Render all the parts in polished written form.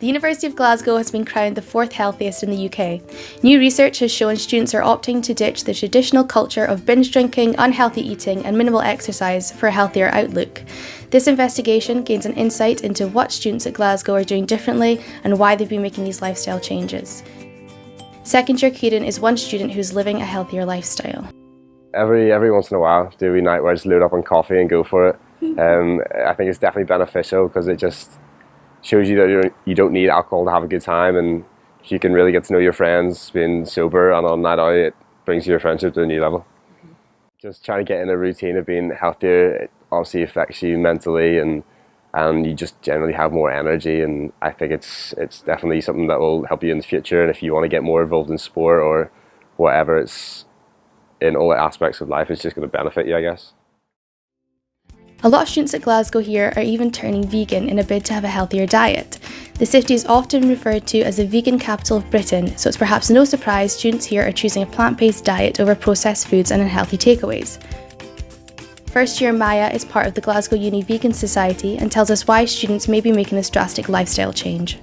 The University of Glasgow has been crowned the 4th healthiest in the UK. New research has shown students are opting to ditch the traditional culture of binge drinking, unhealthy eating and minimal exercise for a healthier outlook. This investigation gains an insight into what students at Glasgow are doing differently and why they've been making these lifestyle changes. Second year Kieran is one student who's living a healthier lifestyle. Every once in a while, do a wee night where I just load up on coffee and go for it. I think it's definitely beneficial because it just shows you that you don't need alcohol to have a good time, and if you can really get to know your friends being sober and on that out, it brings your friendship to a new level. Just trying to get in a routine of being healthier, it obviously affects you mentally and you just generally have more energy, and I think it's definitely something that will help you in the future. And if you want to get more involved in sport or whatever, it's in all aspects of life, it's just going to benefit you, I guess. A lot of students at Glasgow here are even turning vegan in a bid to have a healthier diet. The city is often referred to as the vegan capital of Britain, so it's perhaps no surprise students here are choosing a plant-based diet over processed foods and unhealthy takeaways. First year Maya is part of the Glasgow Uni Vegan Society and tells us why students may be making this drastic lifestyle change.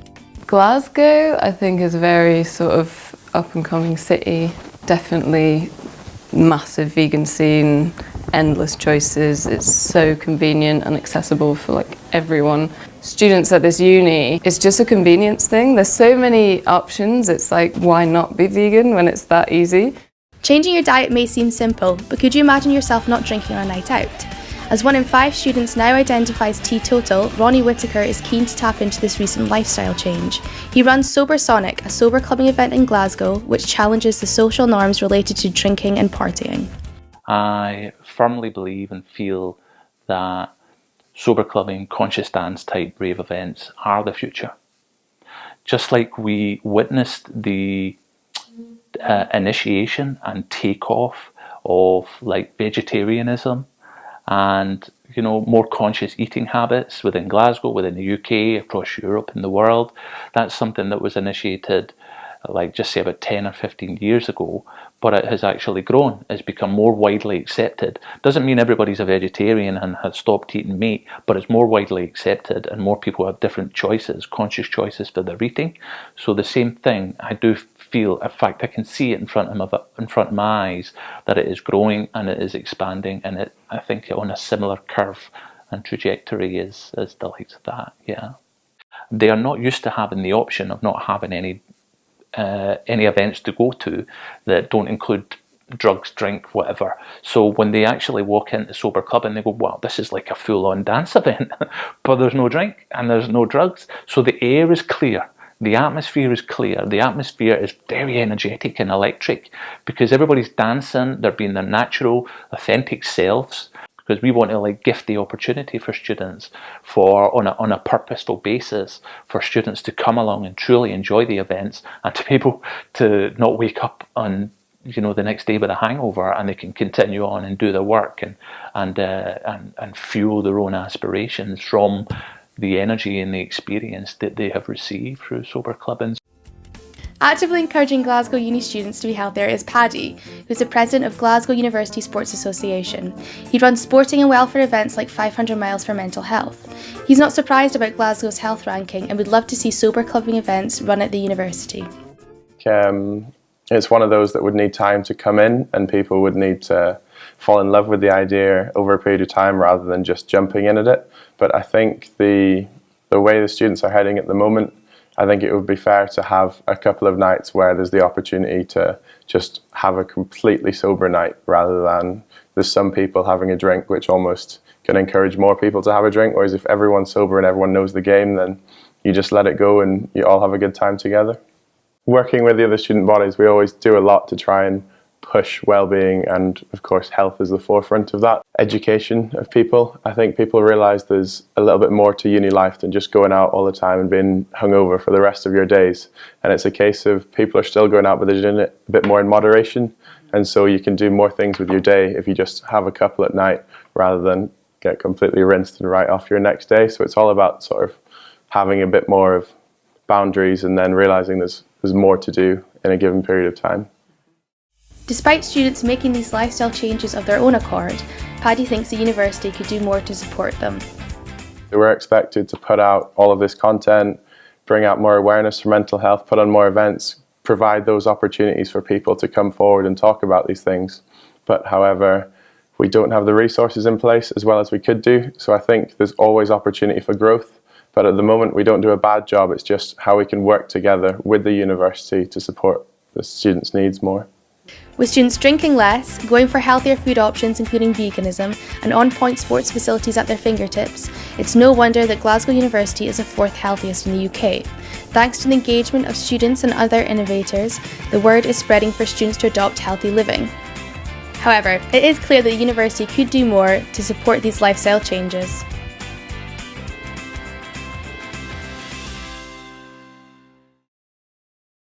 Glasgow, I think, is a very sort of up-and-coming city. Definitely massive vegan scene, endless choices. It's so convenient and accessible for like everyone. Students at this uni, it's just a convenience thing. There's so many options. It's like, why not be vegan when it's that easy? Changing your diet may seem simple, but could you imagine yourself not drinking on a night out? As 1 in 5 students now identifies teetotal, Ronnie Whittaker is keen to tap into this recent lifestyle change. He runs Sober Sonic, a sober clubbing event in Glasgow, which challenges the social norms related to drinking and partying. I firmly believe and feel that sober clubbing, conscious dance type rave events are the future. Just like we witnessed the initiation and takeoff of like vegetarianism and more conscious eating habits within Glasgow, within the UK, across Europe and the world. That's something that was initiated like just say about 10 or 15 years ago, but it has actually grown. It's become more widely accepted. Doesn't mean everybody's a vegetarian and has stopped eating meat, but it's more widely accepted and more people have different choices, conscious choices for their eating. So the same thing, I do feel, in fact I can see it in front of my eyes, that it is growing and it is expanding, and I think on a similar curve and trajectory as the likes of that, yeah. They are not used to having the option of not having any events to go to that don't include drugs, drink, whatever. So when they actually walk into sober club and they go, wow, this is like a full-on dance event, but there's no drink and there's no drugs. So the air is clear, the atmosphere is clear, the atmosphere is very energetic and electric because everybody's dancing, they're being their natural, authentic selves. Because we want to like gift the opportunity for students on a purposeful basis for students to come along and truly enjoy the events and to be able to not wake up on the next day with a hangover, and they can continue on and do their work and fuel their own aspirations from the energy and the experience that they have received through sober clubbing. Actively encouraging Glasgow Uni students to be healthier is Paddy, who's the president of Glasgow University Sports Association. He runs sporting and welfare events like 500 Miles for Mental Health. He's not surprised about Glasgow's health ranking and would love to see sober clubbing events run at the university. It's one of those that would need time to come in, and people would need to fall in love with the idea over a period of time rather than just jumping in at it. But I think the way the students are heading at the moment, I think it would be fair to have a couple of nights where there's the opportunity to just have a completely sober night rather than there's some people having a drink, which almost can encourage more people to have a drink. Whereas if everyone's sober and everyone knows the game, then you just let it go and you all have a good time together. Working with the other student bodies, we always do a lot to try and push well-being, and of course health is the forefront of that. Education of people. I think people realise there's a little bit more to uni life than just going out all the time and being hungover for the rest of your days. And it's a case of people are still going out, but they're doing it a bit more in moderation. And so you can do more things with your day if you just have a couple at night rather than get completely rinsed and right off your next day. So it's all about sort of having a bit more of boundaries and then realising there's more to do in a given period of time. Despite students making these lifestyle changes of their own accord, Paddy thinks the university could do more to support them. We're expected to put out all of this content, bring out more awareness for mental health, put on more events, provide those opportunities for people to come forward and talk about these things. But however, we don't have the resources in place as well as we could do. So I think there's always opportunity for growth. But at the moment, we don't do a bad job. It's just how we can work together with the university to support the students' needs more. With students drinking less, going for healthier food options including veganism, and on-point sports facilities at their fingertips, it's no wonder that Glasgow University is the 4th healthiest in the UK. Thanks to the engagement of students and other innovators, the word is spreading for students to adopt healthy living. However, it is clear that the university could do more to support these lifestyle changes.